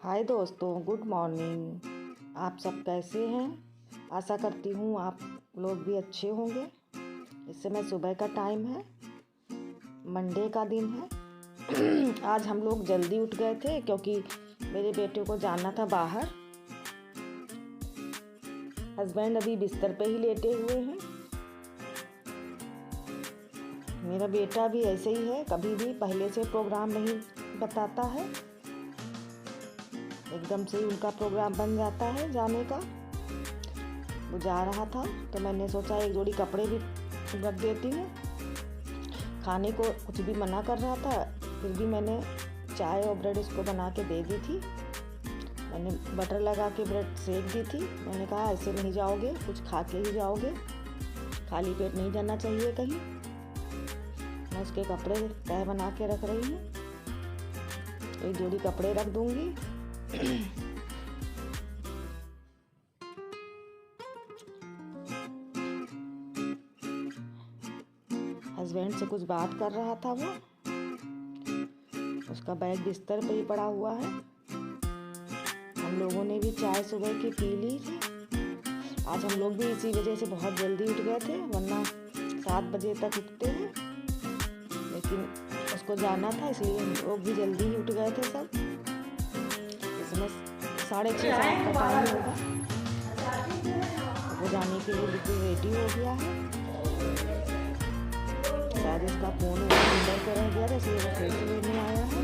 हाय दोस्तों, good morning. आप सब कैसे हैं? आशा करती हूँ आप लोग भी अच्छे होंगे। इस समय सुबह का टाइम है, मंडे का दिन है। आज हम लोग जल्दी उठ गए थे क्योंकि मेरे बेटे को जाना था बाहर। हस्बैंड अभी बिस्तर पे ही लेटे हुए हैं। मेरा बेटा भी ऐसे ही है, कभी भी पहले से प्रोग्राम नहीं बताता है, एकदम से ही उनका प्रोग्राम बन जाता है जाने का। वो जा रहा था तो मैंने सोचा एक जोड़ी कपड़े भी रख देती हूँ। खाने को कुछ भी मना कर रहा था, फिर भी मैंने चाय और ब्रेड इसको बना के दे दी थी। मैंने बटर लगा के ब्रेड सेक दी थी। मैंने कहा ऐसे नहीं जाओगे, कुछ खा के ही जाओगे, खाली पेट नहीं जाना चाहिए कहीं। मैं उसके कपड़े तय बना के रख रही हूँ। एक जोड़ी कपड़े रख दूँगी। हस्बैंड से कुछ बात कर रहा था वो, उसका बैग बिस्तर पे ही पड़ा हुआ है। हम लोगों ने भी चाय सुबह की पी ली थी। आज हम लोग भी इसी वजह से बहुत जल्दी उठ गए थे, वरना 7 बजे तक उठते हैं, लेकिन उसको जाना था इसलिए हम लोग भी जल्दी ही उठ गए थे सब। इसमें 6:30-7 का टाइम होगा। वो जाने के लिए बिल्कुल रेडी हो गया है। शायद इसका फ़ोन अंदर पे रह गया था इसलिए वो फिर से लेने आया है।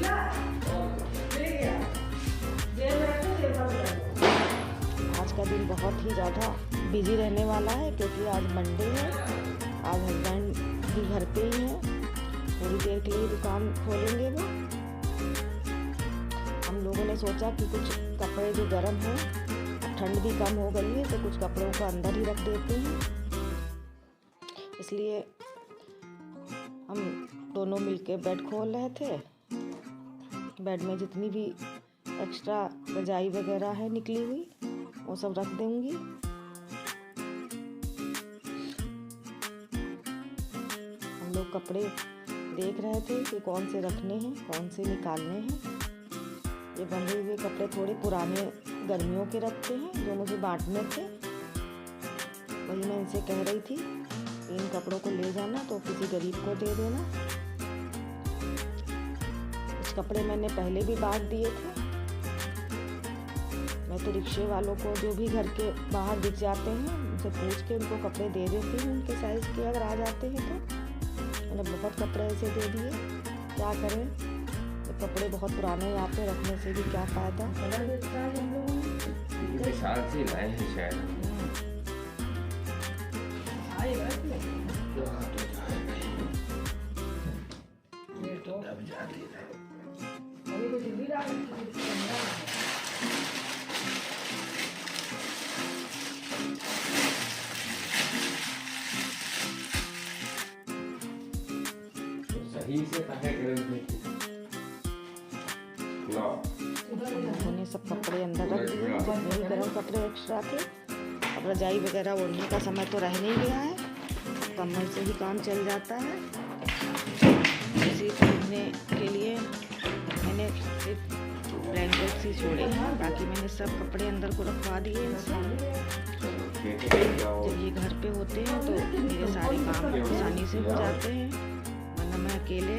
आज का दिन बहुत ही ज़्यादा बिजी रहने वाला है क्योंकि आज मंडे है। आज हस्बैंड भी घर पे ही है, थोड़ी देर के लिए दुकान खोलेंगे वो। हम लोगों ने सोचा कि कुछ कपड़े जो गर्म हैं, ठंड भी कम हो गई है तो कुछ कपड़ों को अंदर ही रख देते हैं। इसलिए हम दोनों मिलके बेड खोल रहे थे। बेड में जितनी भी एक्स्ट्रा रजाई वगैरह है निकली हुई, वो सब रख दूंगी। हम लोग कपड़े देख रहे थे कि कौन से रखने हैं, कौन से निकालने हैं। ये बंधे हुए कपड़े थोड़े पुराने गर्मियों के रखते हैं जो मुझे बांटने थे। वही मैं इनसे कह रही थी, इन कपड़ों को ले जाना तो किसी गरीब को दे देना। कुछ कपड़े मैंने पहले भी बांट दिए थे। मैं तो रिक्शे वालों को जो भी घर के बाहर दिख जाते हैं उनसे पूछ के उनको कपड़े दे देती हूँ, उनके साइज़ के अगर आ जाते हैं तो। मैंने बहुत कपड़े ऐसे दे दिए, क्या करें, तो कपड़े बहुत पुराने यहाँ पे रखने से भी क्या फ़ायदा। सही से उन्होंने सब कपड़े अंदर रख दिए, जितने भी गर्म कपड़े एक्स्ट्रा थे। अब रजाई वगैरह ओढ़ने का समय तो रह नहीं गया है, कमर से ही काम चल जाता है। इसी खरीदने के लिए मैंने सिर्फ ब्लैंकेट्स ही छोड़े हैं, बाकी मैंने सब कपड़े अंदर को रखवा दिए इनसे। जब ये घर पे होते हैं तो मेरे सारे काम आसानी से हो जाते हैं, वरना मैं अकेले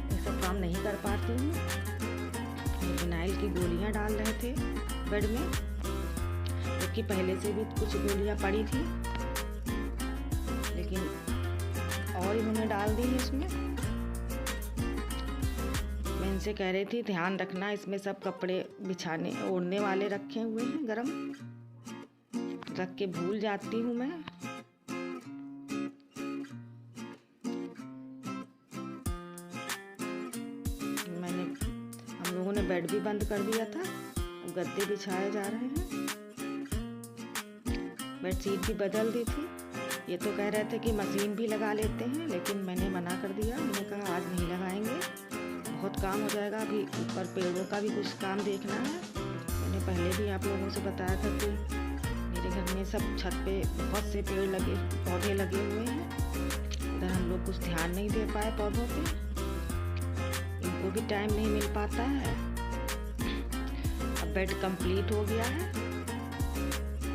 ये सब काम नहीं कर पाती हूँ। फिनाइल की गोलियाँ डाल रहे थे बेड में, क्योंकि पहले से भी कुछ गोलियाँ पड़ी थी, लेकिन और इन्होंने डाल दी है इसमें। मैं इनसे कह रही थी ध्यान रखना, इसमें सब कपड़े बिछाने ओढ़ने वाले रखे हुए हैं, गरम रख के भूल जाती हूँ मैं। हम लोगों ने बेड भी बंद कर दिया था, अब गद्दे बिछाए जा रहे हैं। बेडशीट भी बदल दी थी। ये तो कह रहे थे कि मशीन भी लगा लेते हैं, लेकिन मैंने मना कर दिया। मैंने कहा आज नहीं लगाएंगे, बहुत काम हो जाएगा। अभी ऊपर पेड़ों का भी कुछ काम देखना है। मैंने पहले भी आप लोगों से बताया था कि मेरे घर में सब छत पे बहुत से पौधे लगे हुए हैं। उधर हम लोग कुछ ध्यान नहीं दे पाए पौधों पे, इनको भी टाइम नहीं मिल पाता है। बेड कंप्लीट हो गया है।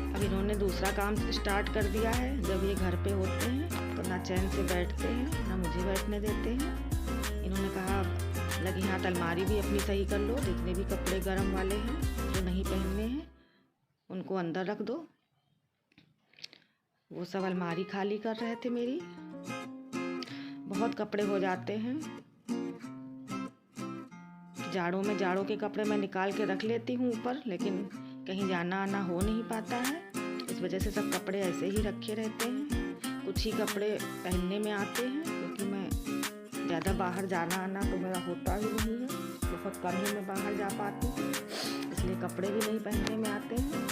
अब इन्होंने दूसरा काम स्टार्ट कर दिया है। जब ये घर पे होते हैं तो ना चैन से बैठते हैं ना मुझे बैठने देते हैं। इन्होंने कहा लगी हाथ अलमारी भी अपनी सही कर लो, जितने भी कपड़े गर्म वाले हैं जो नहीं पहनने हैं उनको अंदर रख दो। वो सब अलमारी खाली कर रहे थे मेरी। बहुत कपड़े हो जाते हैं। जाड़ों के कपड़े मैं निकाल के रख लेती हूँ ऊपर, लेकिन कहीं जाना आना हो नहीं पाता है। इस वजह से सब कपड़े ऐसे ही रखे रहते हैं। कुछ ही कपड़े पहनने में आते हैं, क्योंकि मैं ज़्यादा बाहर जाना आना तो मेरा होता ही नहीं है। बहुत कम ही मैं बाहर जा पाती हूँ, इसलिए कपड़े भी नहीं पहनने में आते हैं।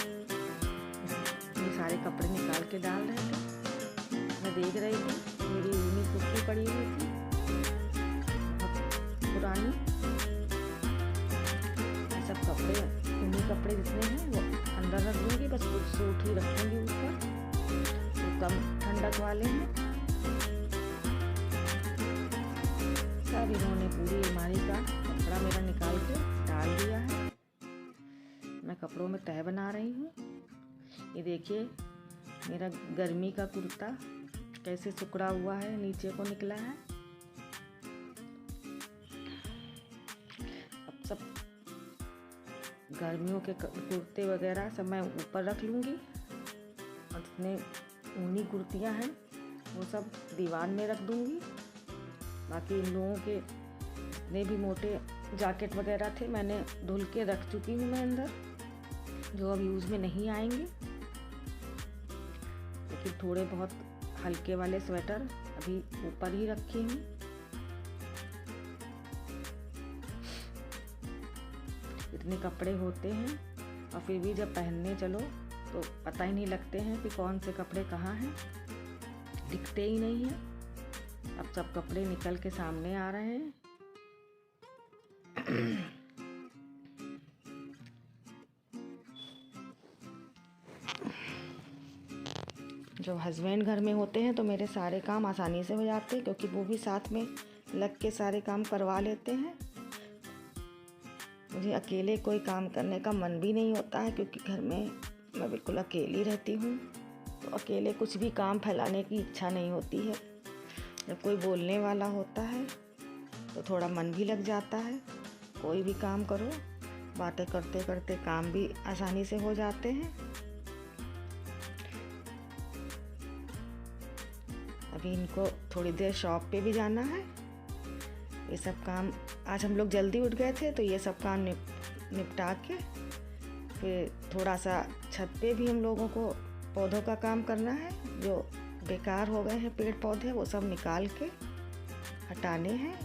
ये सारे कपड़े निकाल के डाल रहे थे। मैं देख रही थी मेरी ऊनी कुर्ती पड़ी हुई थी बहुत पुरानी। सब कपड़े ऊनी कपड़े जितने हैं वो अंदर रख दूँगी, बस कुछ सूट ही रखूँगी ऊपर जो कम ठंडक वाले हैं। सब इन्होंने पूरी अलमारी का कपड़ा मेरा निकाल के डाल दिया है। मैं कपड़ों में तह बना रही हूँ। ये देखिए मेरा गर्मी का कुर्ता कैसे सिकुड़ा हुआ है, नीचे को निकला है। अब सब गर्मियों के कुर्ते वगैरह सब मैं ऊपर रख लूँगी, और जितने ऊनी कुर्तियाँ हैं वो सब दीवार में रख दूँगी। बाकी इन लोगों के जितने भी मोटे जैकेट वगैरह थे मैंने धुल के रख चुकी हूँ मैं अंदर, जो अब यूज़ में नहीं आएंगे। लेकिन थोड़े बहुत हल्के वाले स्वेटर अभी ऊपर ही रखी हूँ। इतने कपड़े होते हैं और फिर भी जब पहनने चलो तो पता ही नहीं लगते हैं कि कौन से कपड़े कहाँ हैं, दिखते ही नहीं हैं। अब सब कपड़े निकल के सामने आ रहे हैं। जब हस्बैंड घर में होते हैं तो मेरे सारे काम आसानी से हो जाते हैं, क्योंकि वो भी साथ में लग के सारे काम करवा लेते हैं। मुझे अकेले कोई काम करने का मन भी नहीं होता है, क्योंकि घर में मैं बिल्कुल अकेली रहती हूँ, तो अकेले कुछ भी काम फैलाने की इच्छा नहीं होती है। जब कोई बोलने वाला होता है तो थोड़ा मन भी लग जाता है। कोई भी काम करो, बातें करते करते काम भी आसानी से हो जाते हैं। अभी इनको थोड़ी देर शॉप पे भी जाना है। ये सब काम आज हम लोग जल्दी उठ गए थे, तो ये सब काम निपटा के फिर थोड़ा सा छत पे भी हम लोगों को पौधों का काम करना है। जो बेकार हो गए हैं पेड़ पौधे वो सब निकाल के हटाने हैं,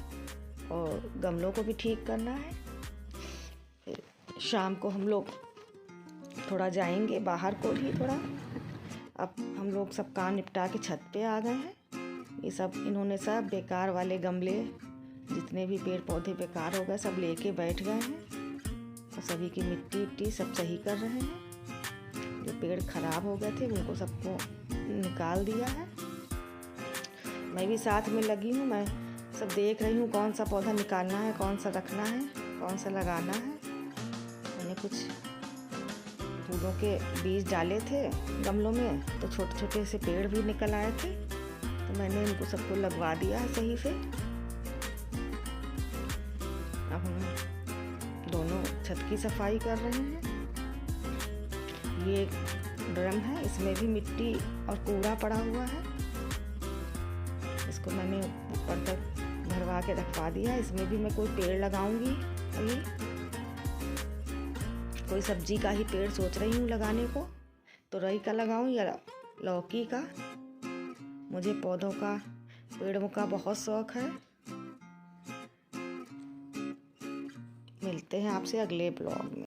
और गमलों को भी ठीक करना है। फिर शाम को हम लोग थोड़ा जाएंगे बाहर को ही थोड़ा। अब हम लोग सब काम निपटा के छत पे आ गए हैं। ये सब इन्होंने सब बेकार वाले गमले, जितने भी पेड़ पौधे बेकार हो गए सब लेके बैठ गए हैं, और सभी की मिट्टी विट्टी सब सही कर रहे हैं। जो पेड़ खराब हो गए थे उनको सबको निकाल दिया है। मैं भी साथ में लगी हूँ। मैं सब देख रही हूँ कौन सा पौधा निकालना है, कौन सा रखना है, कौन सा लगाना है। मैंने कुछ फूलों के बीज डाले थे गमलों में, तो छोटे छोटे से पेड़ भी निकल आए थे, तो मैंने इनको सबको लगवा दिया है सही से। अब हम दोनों छत की सफाई कर रहे हैं। ये ड्रम है, इसमें भी मिट्टी और कूड़ा पड़ा हुआ है। इसको मैंने ऊपर तक भरवा के रखवा दिया। इसमें भी मैं कोई पेड़ लगाऊंगी। अभी कोई सब्जी का ही पेड़ सोच रही हूँ लगाने को, तो राई का लगाऊं या लौकी का। मुझे पौधों का, पेड़ों का बहुत शौक है। मिलते हैं आपसे अगले ब्लॉग में।